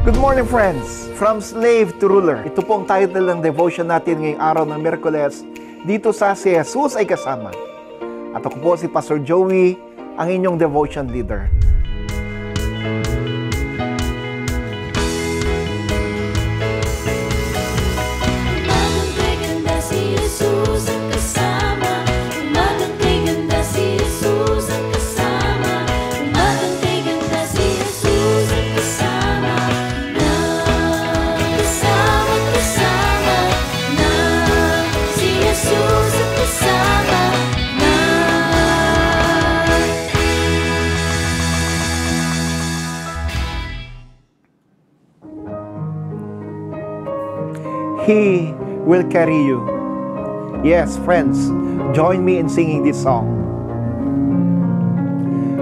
Good morning, friends! From Slave to Ruler. Ito po ang title ng devotion natin ngayong araw ng Miyerkules dito sa Si Jesus ay Kasama. At ako po si Pastor Joey, ang inyong devotion leader. He will carry you. Yes, friends, join me in singing this song.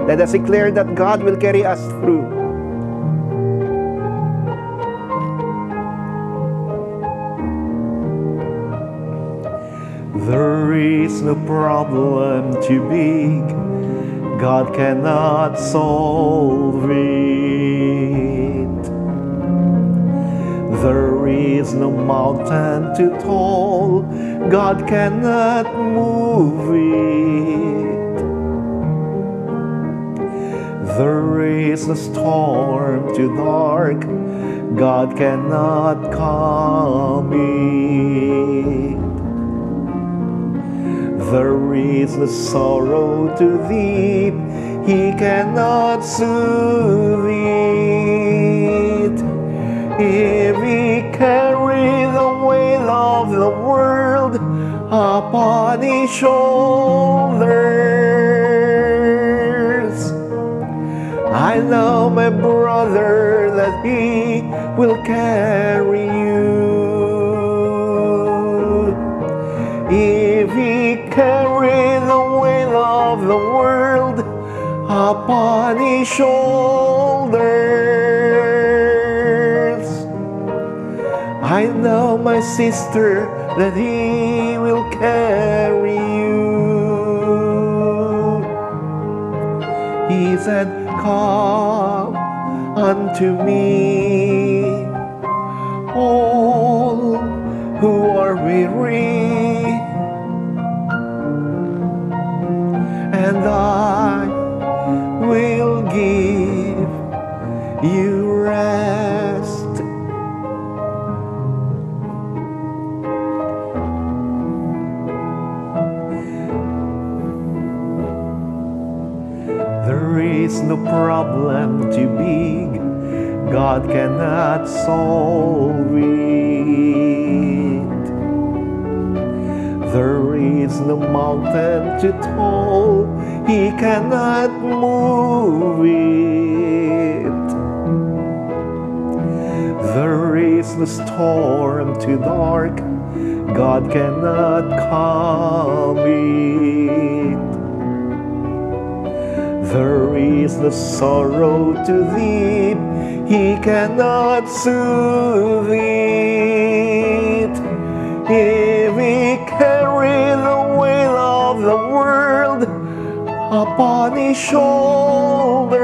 Let us declare that God will carry us through. There is no problem too big, God cannot solve it. There is no mountain too tall, God cannot move it. There is no storm too dark, God cannot calm it. There is no sorrow too deep, He cannot soothe it. If He carry the weight of the world upon His shoulders, I know, my brother, that He will carry you. If He carry the weight of the world upon His shoulders, I know, my sister, that He will carry you. He said, come unto me, all who are weary, and I will give you rest. There is no problem too big, God cannot solve it. There is no mountain too tall, He cannot move it. There is no storm too dark, God cannot calm it. There is no sorrow too deep, He cannot soothe it. If He carry the weight of the world upon His shoulders,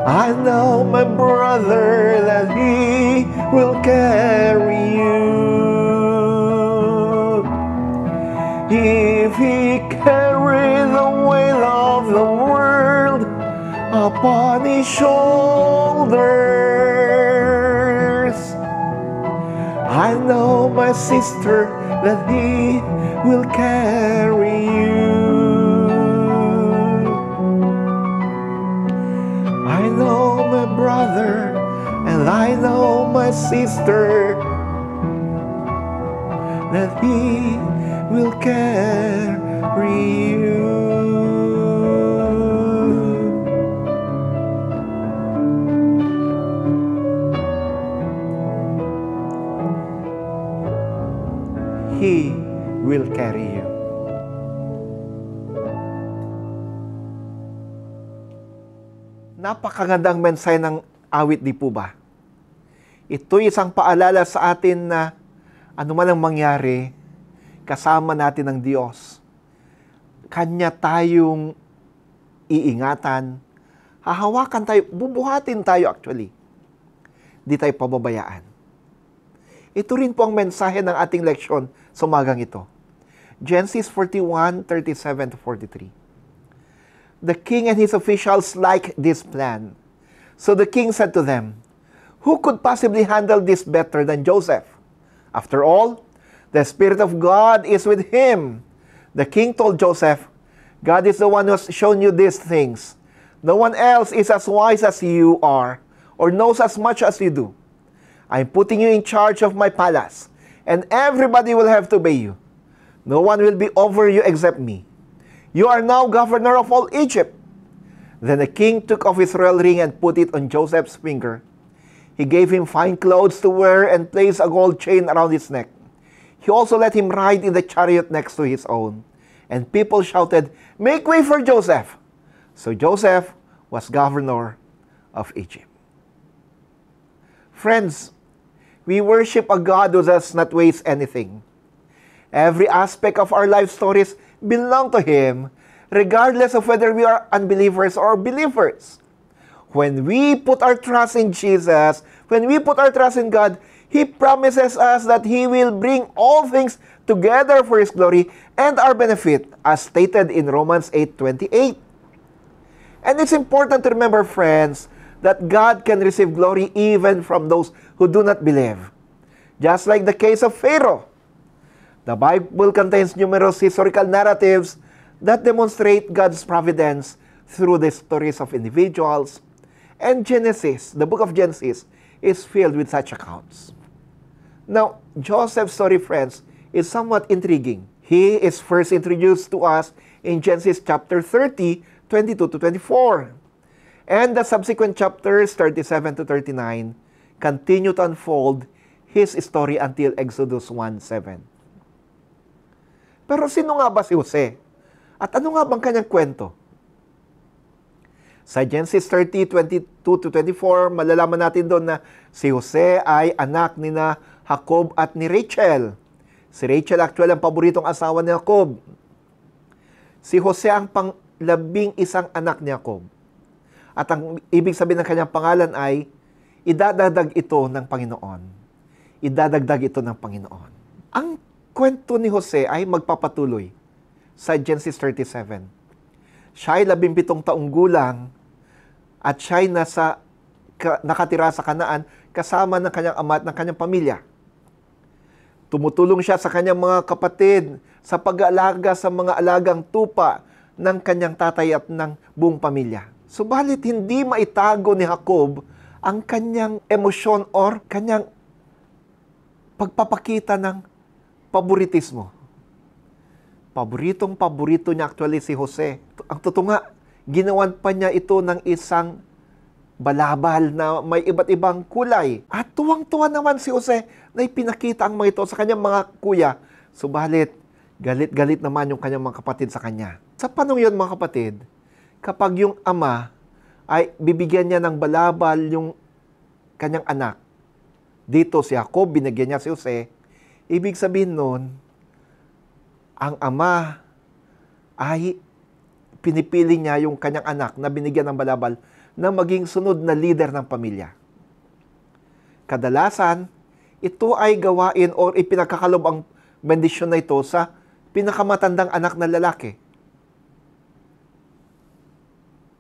I know, my brother, that He will carry you. If He carry the weight of the world upon His shoulders, I know, my sister, that He will carry you. I know, my brother, and I know, my sister, that He will carry you. He will carry you. Napakagandang mensahe ng awit, di po ba? Ito'y isang paalala sa atin na anuman ang mangyari, kasama natin ang Diyos. Kanya tayong iingatan, Hahawakan tayo, bubuhatin tayo actually. Di tayo pababayaan. Ito rin po ang mensahe ng ating leksyon sa umagang ito. Genesis 41:37-43. The king and his officials liked this plan. So the king said to them, "Who could possibly handle this better than Joseph? After all, the Spirit of God is with him." The king told Joseph, "God is the one who has shown you these things. No one else is as wise as you are, or knows as much as you do. I'm putting you in charge of my palace, and everybody will have to obey you. No one will be over you except me. You are now governor of all Egypt." Then the king took off his royal ring and put it on Joseph's finger. He gave him fine clothes to wear and placed a gold chain around his neck. He also let him ride in the chariot next to his own. And people shouted, "Make way for Joseph!" So Joseph was governor of Egypt. Friends, we worship a God who does not waste anything. Every aspect of our life stories belong to Him, regardless of whether we are unbelievers or believers. When we put our trust in Jesus, when we put our trust in God, He promises us that He will bring all things together for His glory and our benefit, as stated in Romans 8:28. And it's important to remember, friends, that God can receive glory even from those who do not believe. Just like the case of Pharaoh. The Bible contains numerous historical narratives that demonstrate God's providence through the stories of individuals. And Genesis, the book of Genesis, is filled with such accounts. Now, Joseph's story, friends, is somewhat intriguing. He is first introduced to us in Genesis chapter 30, 22-24. And the subsequent chapters, 37-39, continue to unfold his story until Exodus 1:7. Pero sino nga ba si Jose? At ano nga bang kanyang kwento? Sa Genesis 30, 22-24, malalaman natin doon na si Jose ay anak ni na Jacob at ni Rachel. Si Rachel actually ang paboritong asawa ni Jacob. Si Jose ang pang-11 anak ni Jacob. At ang ibig sabihin ng kanyang pangalan ay, idadagdag ito ng Panginoon. Idadagdag ito ng Panginoon. Ang kwento ni Jose ay magpapatuloy sa Genesis 37. Siya ay 17 taong gulang at siya ay nakatira sa Kanaan kasama ng kanyang ama at ng kanyang pamilya. Tumutulong siya sa kanyang mga kapatid sa pag-aalaga sa mga alagang tupa ng kanyang tatay at ng buong pamilya. Subalit hindi maitago ni Jacob ang kanyang emosyon or kanyang pagpapakita ng paboritismo. Paborito niya actually si Jose. Ang totoo nga, ginawan pa niya ito ng isang balabal na may iba't ibang kulay. At tuwang-tuwa naman si Jose na ipinakita ang mga ito sa kanyang mga kuya. Subalit, galit-galit naman yung kanyang mga kapatid sa kanya. Sa panong yun, mga kapatid, kapag yung ama ay bibigyan niya ng balabal yung kanyang anak, dito si Jacob, binigyan niya si Jose, ibig sabihin nun, ang ama ay pinipili niya yung kanyang anak na binigyan ng balabal na maging sunod na leader ng pamilya. Kadalasan, ito ay gawain o ipinagkakalob ang bendisyon na ito sa pinakamatandang anak na lalaki.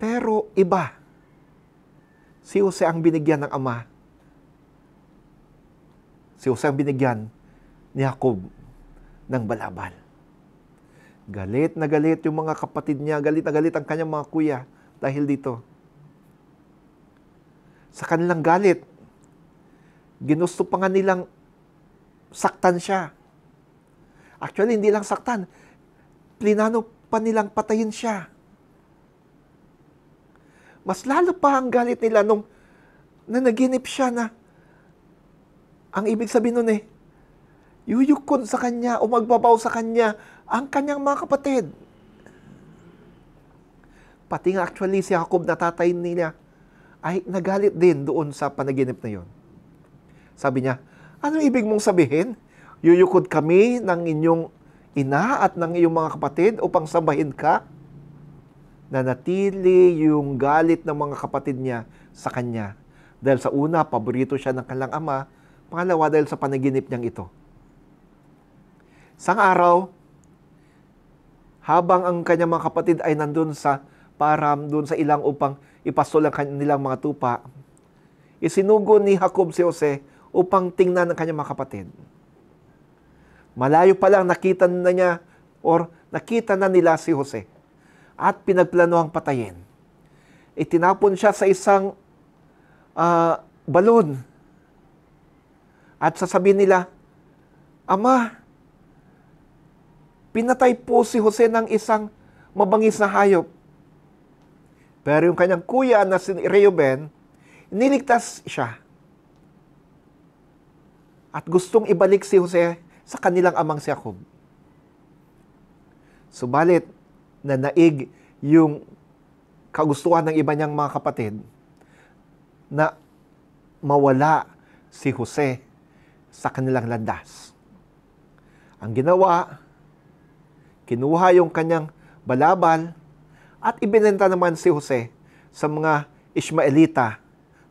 Pero iba. Si Jose ang binigyan ng ama. Si Jose ang binigyan ni Jacob ng balabal. Galit na galit yung mga kapatid niya, galit na galit ang kanyang mga kuya dahil dito. Sa kanilang galit, ginusto pa nga nilang saktan siya. Actually, hindi lang saktan. Plinano pa nilang patayin siya. Mas lalo pa ang galit nila nung nanaginip siya na ang ibig sabihin nun yuyukod sa kanya o magbabaw sa kanya ang kanyang mga kapatid. Pati nga actually si Jacob na tatay nila ay nagalit din doon sa panaginip na yon. Sabi niya, ano ibig mong sabihin? Yuyukod kami ng inyong ina at ng iyong mga kapatid upang sambahin ka? nanatili yung galit ng mga kapatid niya sa kanya. Dahil sa una, paborito siya ng kanilang ama. Pangalawa, dahil sa panaginip niyang ito. Isang araw, habang ang kanyang mga kapatid ay nandun sa param, dun sa ilang upang ipastol ang kanilang mga tupa, isinugo ni Jacob si Jose upang tingnan ng kanyang mga kapatid. Malayo pa lang nakita na nila si Jose at pinagplanuhang patayin. Itinapon siya sa isang balon at sasabihin nila, Ama, pinatay po si Jose ng isang mabangis na hayop. Pero yung kanyang kuya na si Reuben, niligtas siya. At gustong ibalik si Jose sa kanilang amang si Jacob. Subalit, nanaig yung kagustuhan ng iba niyang mga kapatid na mawala si Jose sa kanilang landas. Ang ginawa, kinuha yung kanyang balabal at ibinenta naman si Jose sa mga Ishmaelita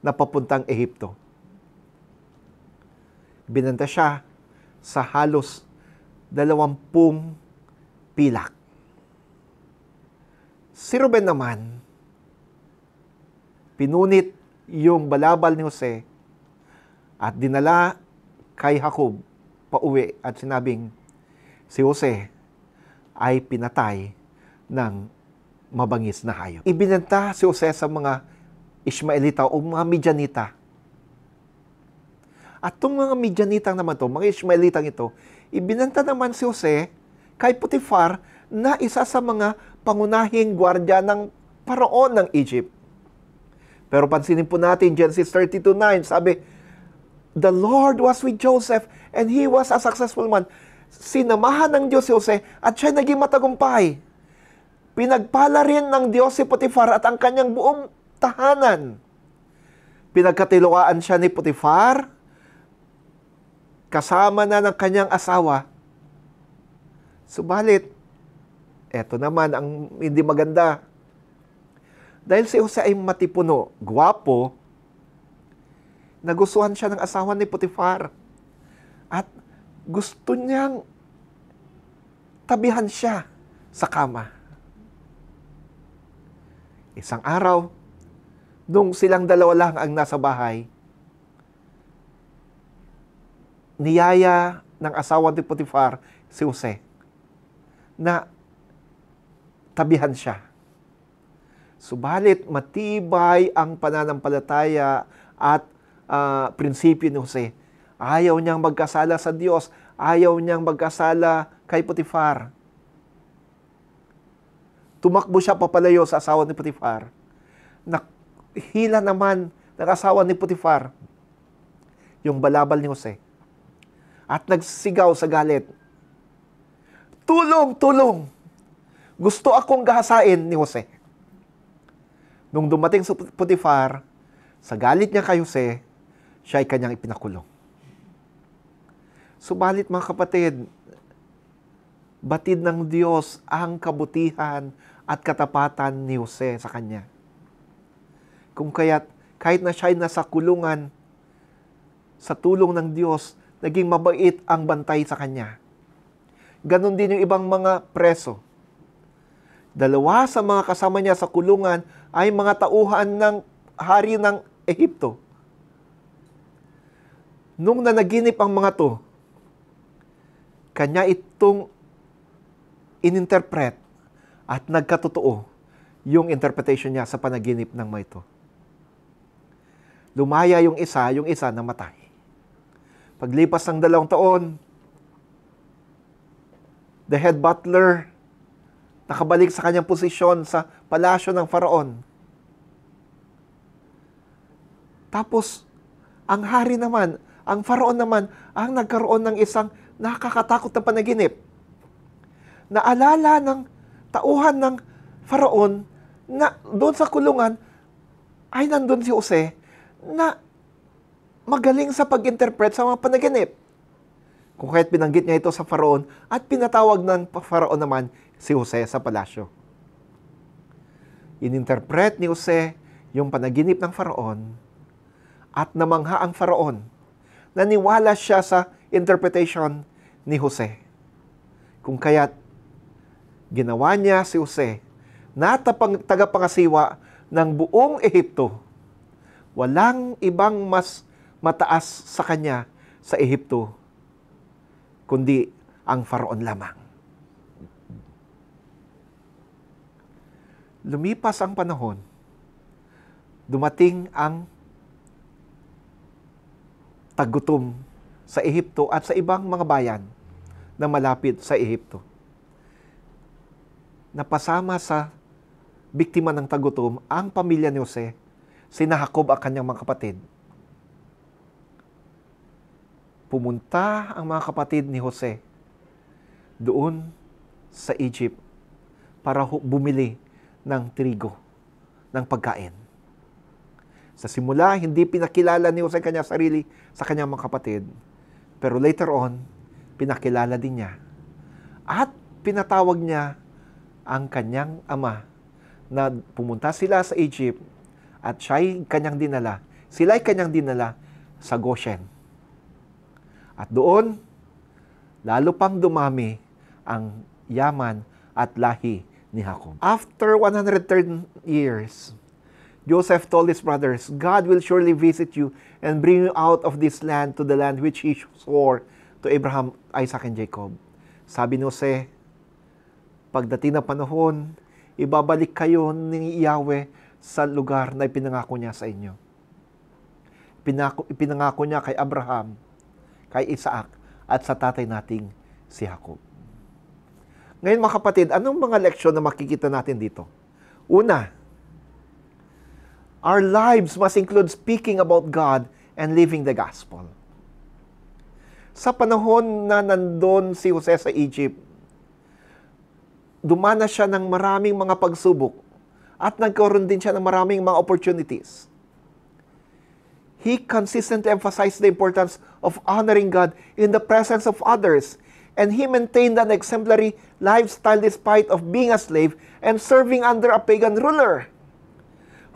na papuntang Ehipto. Binenta siya sa halos 20 pilak. Si Reuben naman, pinunit yung balabal ni Jose at dinala kay Jacob pauwi at sinabing, si Jose ay pinatay ng mabangis na hayop. Ibinenta si Jose sa mga Ishmaelita o mga Midianita. At itong mga Midianitang naman to, mga Ishmaelitang ito, ibinenta naman si Jose kay Potiphar na isa sa mga pangunahing gwardya ng Paraon ng Egypt. Pero pansinin po natin, Genesis 32:9, sabi, the Lord was with Joseph and he was a successful man. Sinamahan ng Diyos si Jose at siya naging matagumpay. Pinagpala rin ng Diyos si Potiphar at ang kanyang buong tahanan. Pinagkatiluan siya ni Potiphar, kasama na ng kanyang asawa. Subalit, eto naman ang hindi maganda. Dahil si Jose ay matipuno, gwapo, nagustuhan siya ng asawa ni Potiphar. At gusto niyang tabihan siya sa kama. Isang araw, nung silang dalawa lang ang nasa bahay, niyaya ng asawa ni Potiphar si Jose na tabihan siya. Subalit matibay ang pananampalataya at prinsipyo ni Jose. Ayaw niyang magkasala sa Diyos, ayaw niyang magkasala kay Potiphar. Tumakbo siya papalayo sa asawa ni Potiphar. Nakihila naman ng asawa ni Potiphar yung balabal ni Jose. At nagsigaw sa galit, tulong, tulong! Gusto akong gahasain ni Jose. Nung dumating sa Potiphar, sa galit niya kay Jose, siya ay kanyang ipinakulong. Subalit mga kapatid, batid ng Diyos ang kabutihan at katapatan ni Jose sa kanya. Kung kaya't kahit na siya ay nasa kulungan, sa tulong ng Diyos, naging mabait ang bantay sa kanya. Ganon din yung ibang mga preso. Dalawa sa mga kasama niya sa kulungan ay mga tauhan ng hari ng Ehipto. Nung nanaginip ang mga to, kanya itong ininterpret at nagkatotoo yung interpretation niya sa panaginip ng mga ito. Lumaya yung isa namatay. Paglipas ng 2 taon, the head butler nakabalik sa kanyang posisyon sa palasyo ng Faraon. Tapos, ang hari naman, ang Faraon naman, ang nagkaroon ng isang nakakatakot na panaginip. Naalala ng tauhan ng Faraon na doon sa kulungan ay nandun si Jose na magaling sa pag-interpret sa mga panaginip. Kung kaya't binanggit niya ito sa Faraon at pinatawag ng Faraon naman si Jose sa palasyo. Ininterpret ni Jose yung panaginip ng Faraon at namangha ang Faraon. Naniwala siya sa interpretation ni Jose. Kung kaya't ginawa niya si Jose na tagapangasiwa ng buong Ehipto. Walang ibang mas mataas sa kanya sa Ehipto, kundi ang Faraon lamang. Lumipas ang panahon, dumating ang tagutom sa Ehipto at sa ibang mga bayan na malapit sa Ehipto. Napasama sa biktima ng tagutom ang pamilya ni Jose, sina Jacob ang kanyang mga kapatid. Pumunta ang mga kapatid ni Jose doon sa Egypt para bumili ng trigo, ng pagkain. Sa simula, hindi pinakilala ni Jose kanyang sarili sa kanyang mga kapatid. Pero later on, pinakilala din niya. At pinatawag niya ang kanyang ama na pumunta sila sa Egypt at sila'y kanyang dinala sa Goshen. At doon, lalo pang dumami ang yaman at lahi ni Jacob. After 110 years, Joseph told his brothers, God will surely visit you and bring you out of this land to the land which He swore to Abraham, Isaac, and Jacob. Sabi ni Jose, pagdating ng panahon, ibabalik kayo ni Yahweh sa lugar na ipinangako niya sa inyo. Ipinangako niya kay Abraham, kay Isaac, at sa tatay nating si Jacob. Ngayon mga kapatid, anong mga leksyon na makikita natin dito? Una, our lives must include speaking about God and living the gospel. Sa panahon na nandun si Jose sa Egypt, dumanas siya ng maraming mga pagsubok at nagkaroon din siya ng maraming mga opportunities. He consistently emphasized the importance of honoring God in the presence of others, and he maintained an exemplary lifestyle despite of being a slave and serving under a pagan ruler.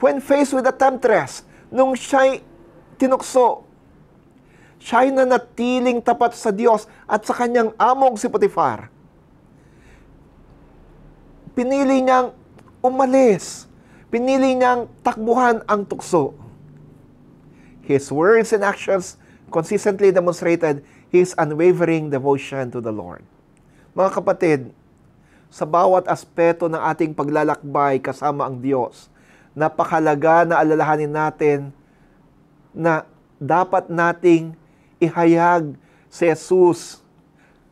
When faced with a temptress, nung siya'y tinukso, siya'y nanatiling tapat sa Diyos at sa kanyang among si Potiphar. Pinili niyang umalis. Pinili niyang takbuhan ang tukso. His words and actions consistently demonstrated his unwavering devotion to the Lord. Mga kapatid, sa bawat aspeto ng ating paglalakbay kasama ang Diyos, napakalaga na alalahanin natin na dapat nating ihayag si Jesus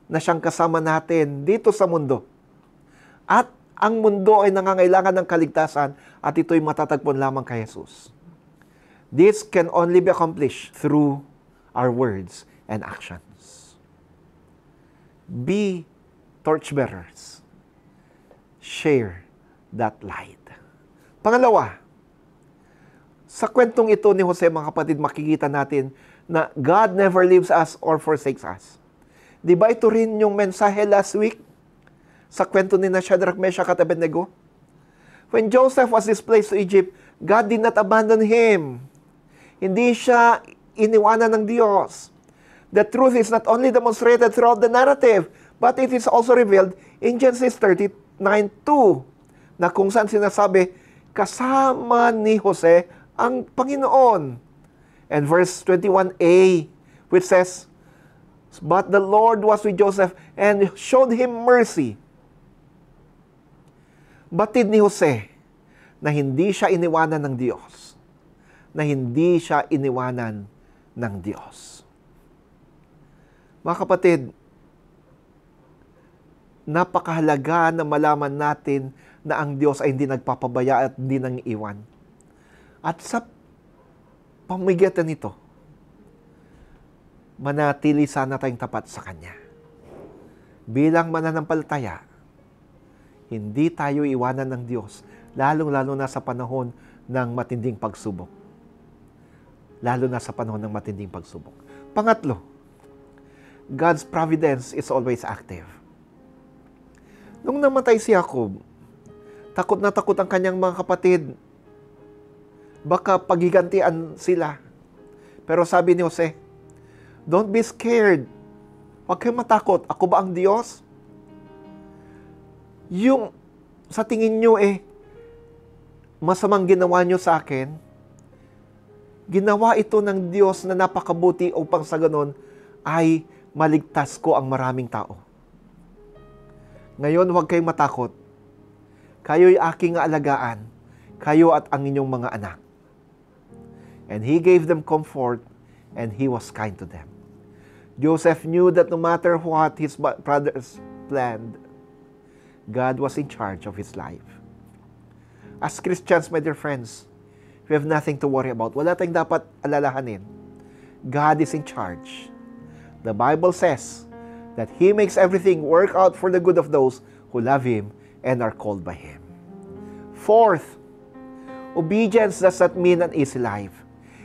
na siyang kasama natin dito sa mundo. At ang mundo ay nangangailangan ng kaligtasan at ito'y matatagpon lamang kay Jesus. This can only be accomplished through our words and actions. Be torchbearers. Share that light. Pangalawa, sa kwentong ito ni Jose, mga kapatid, makikita natin na God never leaves us or forsakes us. Di ba ito rin yung mensahe last week sa kwento ni Shadrach, Meshach at Abednego? When Joseph was displaced to Egypt, God did not abandon him. Hindi siya iniwanan ng Diyos. The truth is not only demonstrated throughout the narrative, but it is also revealed in Genesis 39:2, na kung saan sinasabi, kasama ni Jose ang Panginoon. And verse 21a, which says, but the Lord was with Joseph and showed him mercy. Batid ni Jose na hindi siya iniwanan ng Diyos. Na hindi siya iniwanan ng Diyos. Mga kapatid, napakahalaga na malaman natin na ang Diyos ay hindi nagpapabaya at hindi nang iwan. At sa pamagitan nito, manatili sana tayong tapat sa Kanya. Bilang mananampalataya, hindi tayo iwanan ng Diyos, lalong-lalo na sa panahon ng matinding pagsubok. Lalo na sa panahon ng matinding pagsubok. Pangatlo, God's providence is always active. Nung namatay si Jacob, Takot na takot ang kanyang mga kapatid. Baka paghigantian sila. Pero sabi ni Jose, don't be scared. Huwag kayong matakot. Ako ba ang Diyos? Yung sa tingin nyo masamang ginawa nyo sa akin, ginawa ito ng Diyos na napakabuti upang sa ganon ay maligtas ko ang maraming tao. Ngayon, huwag kayong matakot. Kayo'y aking alagaan, kayo at ang inyong mga anak. And He gave them comfort, and He was kind to them. Joseph knew that no matter what his brothers planned, God was in charge of his life. As Christians, my dear friends, we have nothing to worry about. Wala tayong dapat alalahanin. God is in charge. The Bible says that He makes everything work out for the good of those who love Him and are called by Him. Fourth, obedience does not mean an easy life.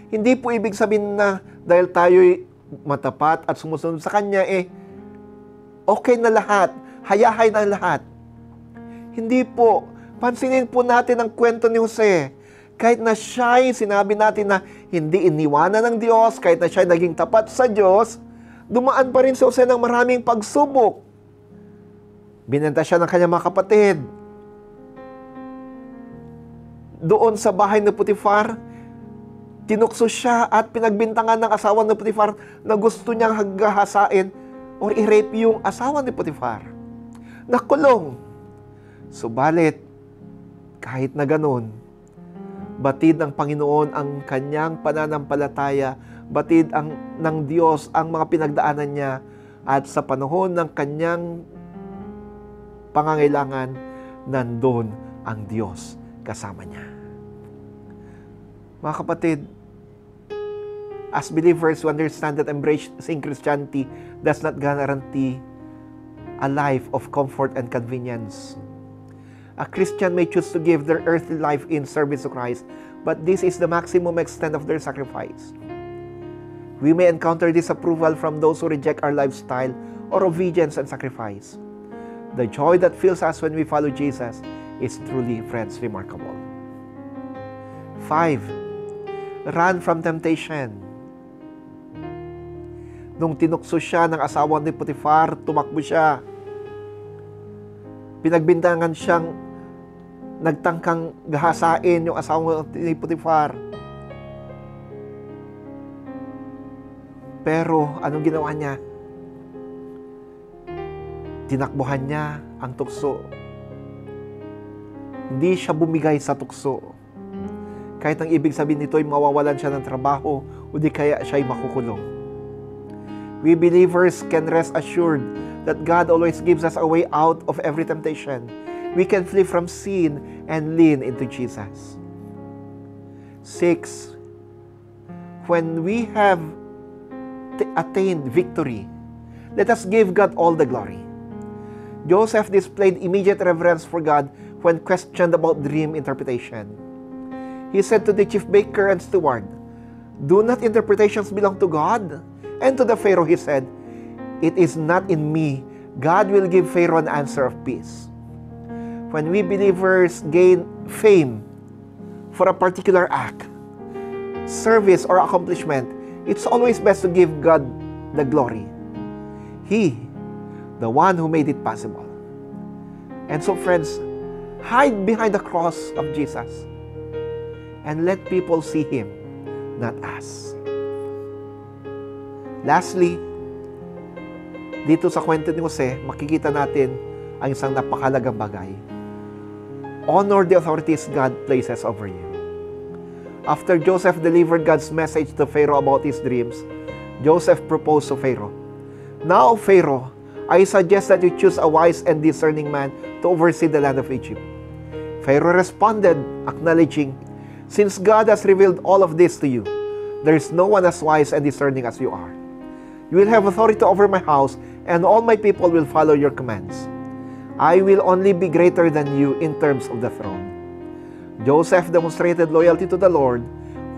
Hindi po ibig sabihin na dahil tayo'y matapat at sumusunod sa Kanya, okay na lahat, hayahay na lahat. Hindi po. Pansinin po natin ang kwento ni Jose. Kahit na siya'y sinabi natin na hindi iniwanan ng Diyos, kahit na siya'y naging tapat sa Diyos, dumaan pa rin si Jose ng maraming pagsubok. Binenta siya ng kanyang mga kapatid. Doon sa bahay ni Potiphar, tinukso siya at pinagbintangan ng asawa ni Potiphar na gusto niyang hagahasain or i-rape yung asawa ni Potiphar. Nakulong. Subalit, kahit na ganun, batid ng Panginoon ang kanyang pananampalataya, batid ng Diyos ang mga pinagdaanan niya, at sa panahon ng kanyang pangangailangan, nandun ang Diyos kasama niya. Mga kapatid, as believers, we understand that embracing Christianity does not guarantee a life of comfort and convenience. A Christian may choose to give their earthly life in service to Christ, but this is the maximum extent of their sacrifice. We may encounter disapproval from those who reject our lifestyle or obedience and sacrifice. The joy that fills us when we follow Jesus is truly, friends, remarkable. 5. Run from temptation. Nung tinukso siya ng asawa ni Potiphar, tumakbo siya. Pinagbintangan siyang nagtangkang gahasain yung asawa ni Potiphar. Pero anong ginawa niya? Tinakbuhan niya ang tukso. Hindi siya bumigay sa tukso. Kahit ang ibig sabihin nito ay mawawalan siya ng trabaho o di kaya siya ay makukulong. We believers can rest assured that God always gives us a way out of every temptation. We can flee from sin and lean into Jesus. 6. When we have attained victory, let us give God all the glory. Joseph displayed immediate reverence for God when questioned about dream interpretation. He said to the chief baker and steward, "Do not interpretations belong to God?" And to the Pharaoh he said, "It is not in me. God will give Pharaoh an answer of peace." When we believers gain fame for a particular act, service, or accomplishment, it's always best to give God the glory. He, the one who made it possible. And so, friends, hide behind the cross of Jesus and let people see Him, not us. Lastly, dito sa kwento ni Jose, makikita natin ang isang napakahalagang bagay. Honor the authorities God places over you. After Joseph delivered God's message to Pharaoh about his dreams, Joseph proposed to Pharaoh, "Now, Pharaoh, I suggest that you choose a wise and discerning man to oversee the land of Egypt." Pharaoh responded, acknowledging, "Since God has revealed all of this to you, there is no one as wise and discerning as you are. You will have authority over my house, and all my people will follow your commands. I will only be greater than you in terms of the throne." Joseph demonstrated loyalty to the Lord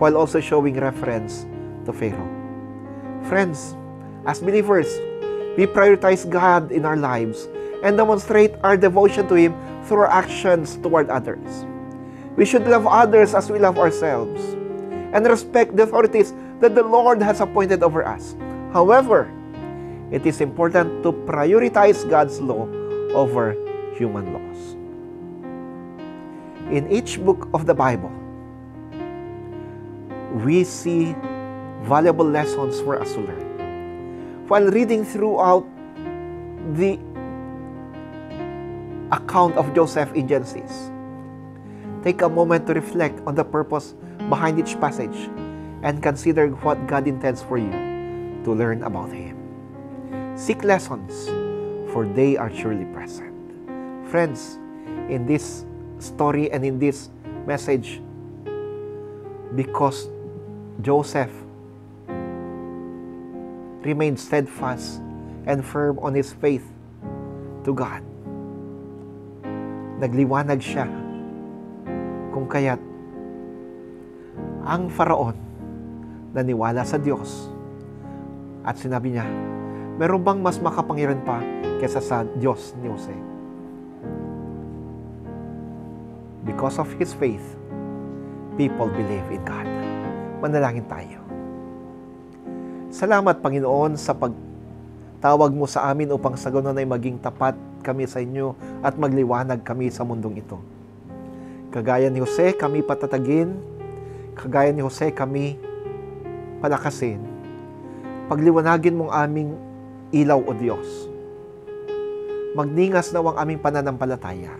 while also showing reverence to Pharaoh. Friends, as believers, we prioritize God in our lives and demonstrate our devotion to Him through our actions toward others. We should love others as we love ourselves and respect the authorities that the Lord has appointed over us. However, it is important to prioritize God's law over human laws. In each book of the Bible, we see valuable lessons for us to learn. While reading throughout the account of Joseph in Genesis, take a moment to reflect on the purpose behind each passage and consider what God intends for you to learn about Him. Seek lessons, for they are surely present. Friends, in this story and in this message, because Joseph remained steadfast and firm on his faith to God, nagliwanag siya kung kaya't ang Faraon naniwala sa Diyos at sinabi niya, meron bang mas makapangyarihan pa kaysa sa Diyos ni Jose? Because of his faith, people believe in God. Manalangin tayo. Salamat, Panginoon, sa pagtawag mo sa amin upang sa ganon ay maging tapat kami sa inyo at magliwanag kami sa mundong ito. Kagaya ni Jose, kami patatagin. Kagaya ni Jose, kami palakasin. Pagliwanagin mong aming ilaw, O Diyos. Magningas na ang aming pananampalataya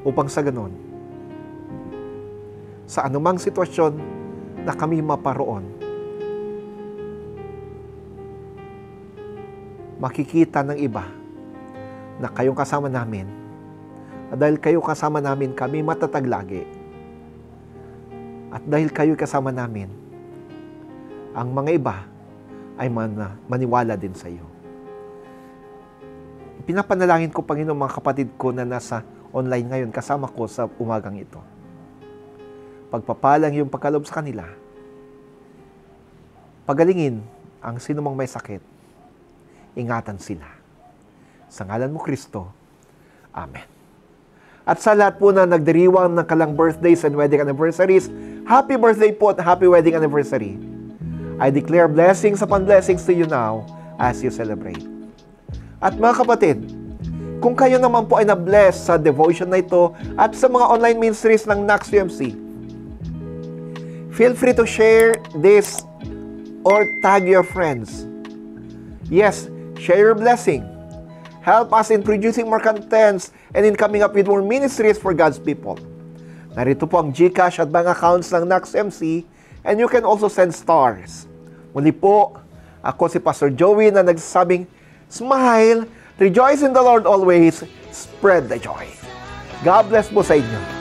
upang sa ganon, sa anumang sitwasyon na kami maparoon, makikita ng iba na kayong kasama namin. At dahil kayo kasama namin, kami matatag lagi. At dahil kayo kasama namin, ang mga iba ay maniwala din sa iyo. Pinapanalangin ko, Panginoon, mga kapatid ko na nasa online ngayon, kasama ko sa umagang ito. Pagpapalang yung pagkalob sa kanila. Pagalingin ang sinumang may sakit. Ingatan sila. Sa ngalan mo, Kristo. Amen. At sa lahat po na nagdiriwang ng kalang birthdays and wedding anniversaries, happy birthday po at happy wedding anniversary. I declare blessings upon blessings to you now as you celebrate. At mga kapatid, kung kayo naman po ay na-bless sa devotion na ito at sa mga online ministries ng NACS UMC, feel free to share this or tag your friends. Yes, share your blessing. Help us in producing more contents and in coming up with more ministries for God's people. Narito po ang GCash at bank accounts ng NACS MC, and you can also send stars. Muli po, ako si Pastor Joey na nagsasabing, smile, rejoice in the Lord always, spread the joy. God bless po sa inyo.